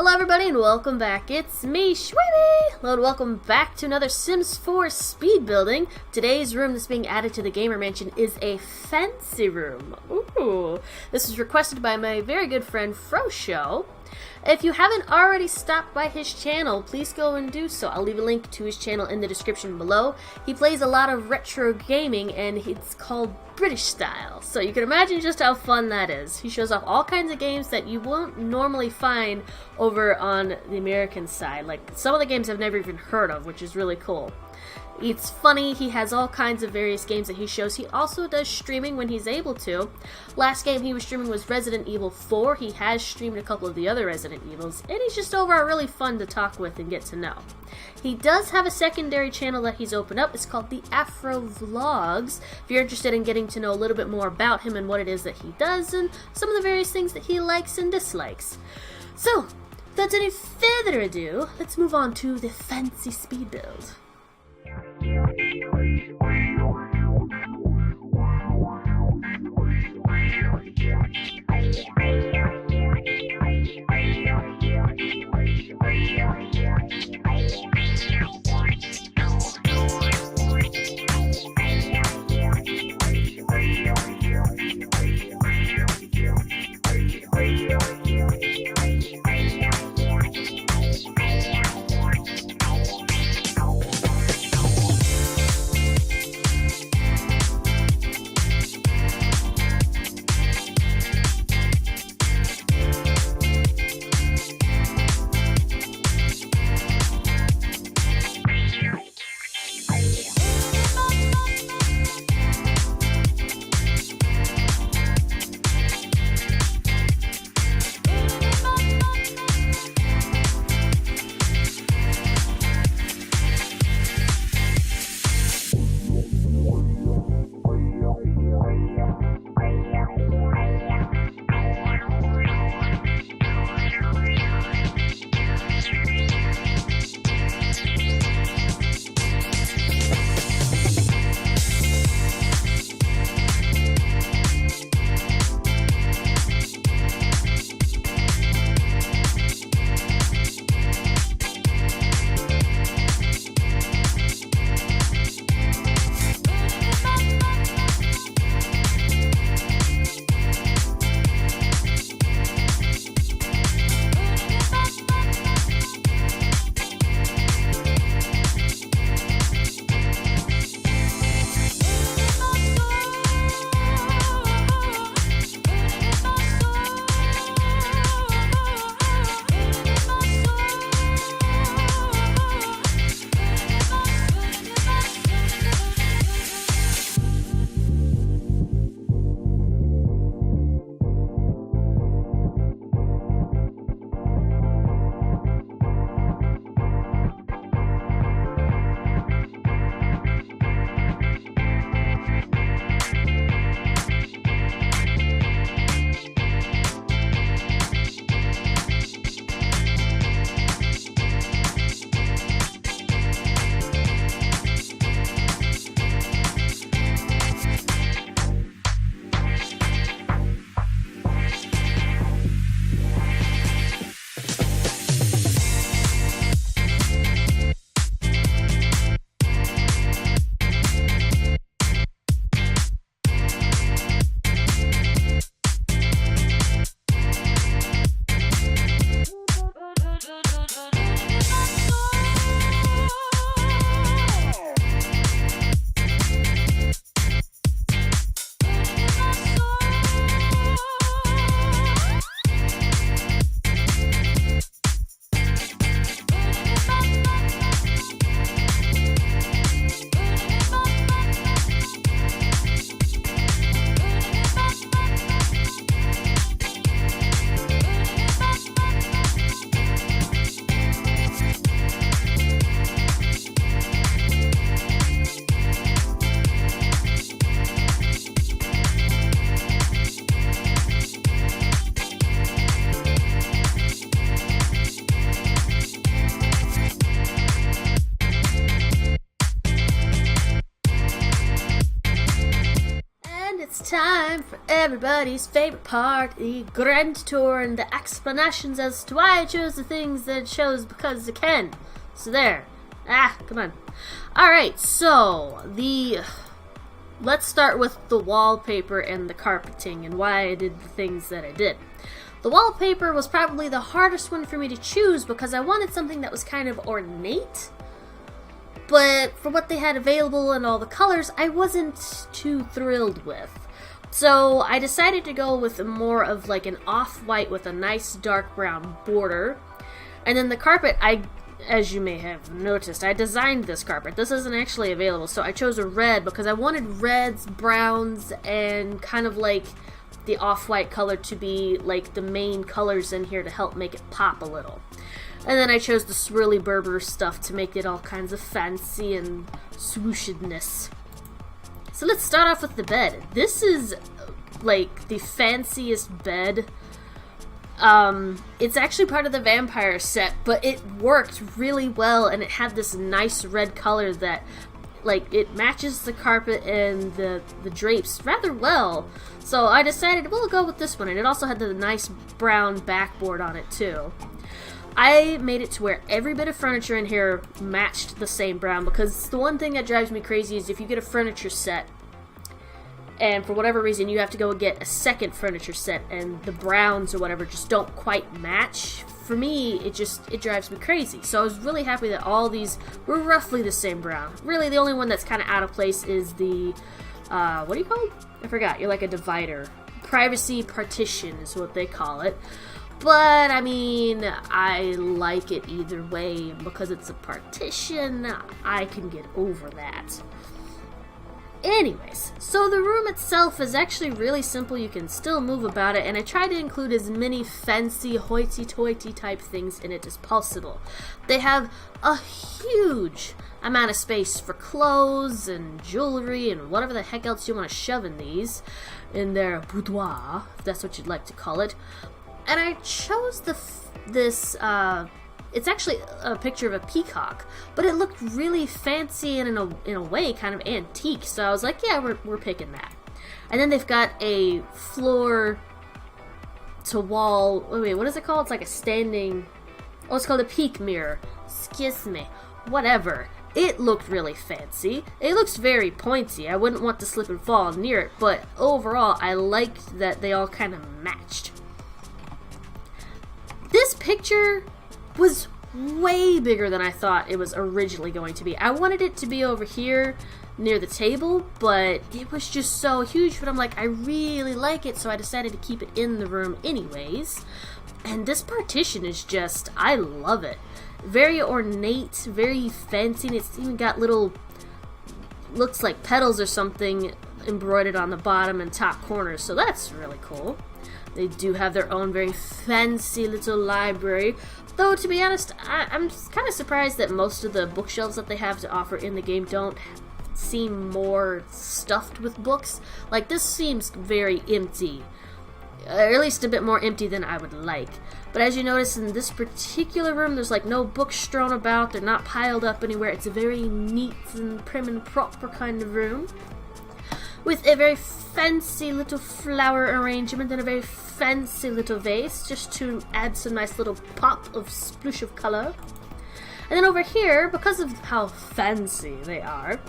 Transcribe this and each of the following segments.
Hello everybody and welcome back. It's me, Shweebe! Hello and welcome back to another Sims 4 speed building. Today's room that's being added to the Gamer Mansion is a fancy room. Ooh. This was requested by my very good friend Frosho. If you haven't already stopped by his channel, please go and do so. I'll leave a link to his channel in the description below. He plays a lot of retro gaming and it's called British style. So you can imagine just how fun that is. He shows off all kinds of games that you won't normally find over on the American side. Like some of the games I've never even heard of, which is really cool. It's funny, he has all kinds of various games that he shows. He also does streaming when he's able to. Last game he was streaming was Resident Evil 4. He has streamed a couple of the other Resident Evils, and he's just overall really fun to talk with and get to know. He does have a secondary channel that he's opened up. It's called the Afro Vlogs. If you're interested in getting to know a little bit more about him and what it is that he does and some of the various things that he likes and dislikes. So, without any further ado, let's move on to the fancy speed build. for everybody's favorite part, the grand tour and the explanations as to why I chose the things that it chose because it can. So there. Come on. Alright, so let's start with the wallpaper and the carpeting and why I did the things that I did. The wallpaper was probably the hardest one for me to choose because I wanted something that was kind of ornate. But for what they had available and all the colors, I wasn't too thrilled with. So I decided to go with more of like an off-white with a nice dark brown border. And then the carpet, as you may have noticed, I designed this carpet. This isn't actually available, so I chose a red because I wanted reds, browns, and kind of like the off-white color to be like the main colors in here to help make it pop a little. And then I chose the swirly Berber stuff to make it all kinds of fancy and swooshedness. So let's start off with the bed. This is like the fanciest bed. It's actually part of the vampire set, but it worked really well and it had this nice red color that like it matches the carpet and the drapes rather well. So I decided we'll go with this one, and it also had the nice brown backboard on it too. I made it to where every bit of furniture in here matched the same brown, because the one thing that drives me crazy is if you get a furniture set and for whatever reason you have to go and get a second furniture set and the browns or whatever just don't quite match. For me, it drives me crazy. So I was really happy that all these were roughly the same brown. Really, the only one that's kind of out of place is the, what do you call it? I forgot. You're like a divider. Privacy partition is what they call it. But, I mean, I like it either way. Because it's a partition, I can get over that. Anyways, so the room itself is actually really simple. You can still move about it, and I try to include as many fancy hoity-toity type things in it as possible. They have a huge amount of space for clothes and jewelry and whatever the heck else you want to shove in their boudoir, if that's what you'd like to call it. And I chose this it's actually a picture of a peacock, but it looked really fancy and in a way kind of antique. So I was like, yeah, we're picking that. And then they've got a floor to wall. Wait, what is it called? It's like a standing. Oh, it's called a peak mirror. Excuse me. Whatever. It looked really fancy. It looks very pointy. I wouldn't want to slip and fall near it, but overall, I liked that they all kind of matched. This picture was way bigger than I thought it was originally going to be. I wanted it to be over here near the table, but it was just so huge. But I'm like, I really like it, so I decided to keep it in the room anyways. And this partition is just, I love it. Very ornate, very fancy, and it's even got little, looks like petals or something embroidered on the bottom and top corners, so that's really cool. They do have their own very fancy little library. Though, to be honest, I'm kind of surprised that most of the bookshelves that they have to offer in the game don't seem more stuffed with books. Like, this seems very empty. Or at least a bit more empty than I would like. But as you notice, in this particular room, there's like no books strewn about. They're not piled up anywhere. It's a very neat and prim and proper kind of room, with a very fancy little flower arrangement and a very fancy little vase, just to add some nice little pop of sploosh of color. And then over here, because of how fancy they are,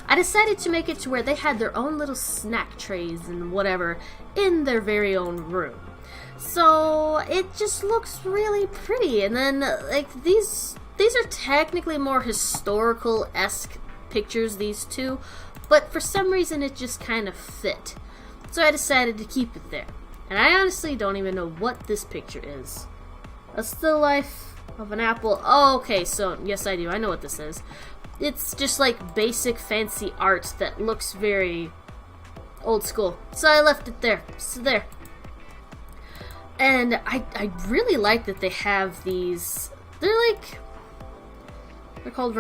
I decided to make it to where they had their own little snack trays and whatever in their very own room. So it just looks really pretty. And then like these are technically more historical-esque pictures, these two, but for some reason it just kind of fit. So I decided to keep it there. And I honestly don't even know what this picture is. A still life of an apple. Oh, okay, so yes, I do. I know what this is. It's just like basic fancy art that looks very old school. So I left it there. So there. And I really like that they have these. They're like, they're called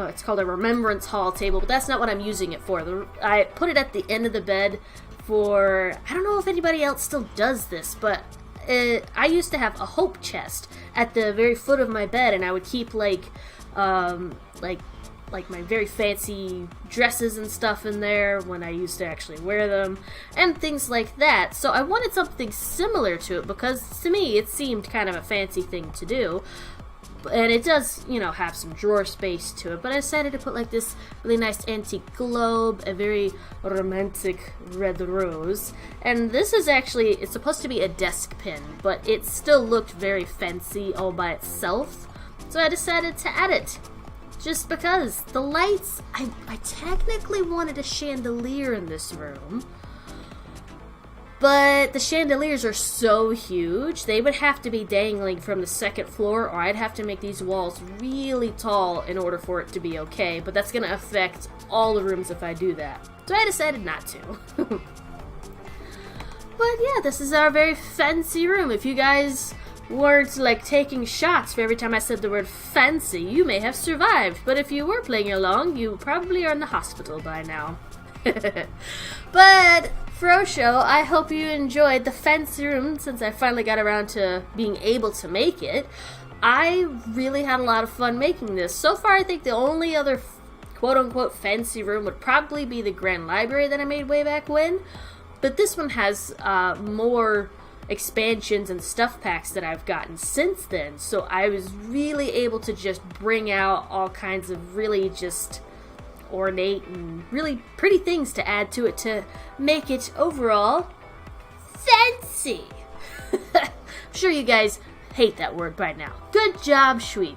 it's called a remembrance hall table, but that's not what I'm using it for. I put it at the end of the bed for, I don't know if anybody else still does this, but I used to have a hope chest at the very foot of my bed, and I would keep like like my very fancy dresses and stuff in there when I used to actually wear them, and things like that. So I wanted something similar to it because to me it seemed kind of a fancy thing to do. And it does, you know, have some drawer space to it, but I decided to put like this really nice antique globe, a very romantic red rose, and this is actually, it's supposed to be a desk pin, but it still looked very fancy all by itself, so I decided to add it. Just because. The lights, I technically wanted a chandelier in this room, but the chandeliers are so huge, they would have to be dangling from the second floor, or I'd have to make these walls really tall in order for it to be okay, but that's going to affect all the rooms if I do that. So I decided not to. But yeah, this is our very fancy room. If you guys weren't like taking shots for every time I said the word fancy, you may have survived, but if you were playing along, you probably are in the hospital by now. But for show, I hope you enjoyed the fancy room since I finally got around to being able to make it. I really had a lot of fun making this. So far, I think the only other quote-unquote fancy room would probably be the Grand Library that I made way back when, but this one has more expansions and stuff packs that I've gotten since then, so I was really able to just bring out all kinds of really just ornate and really pretty things to add to it to make it overall fancy. I'm sure you guys hate that word by now. Good job, Shweebe.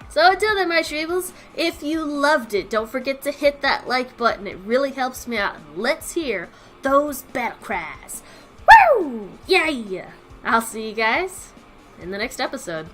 So until then, my Shweebles, if you loved it, don't forget to hit that like button. It really helps me out. And let's hear those battle cries. Woo! Yeah! I'll see you guys in the next episode.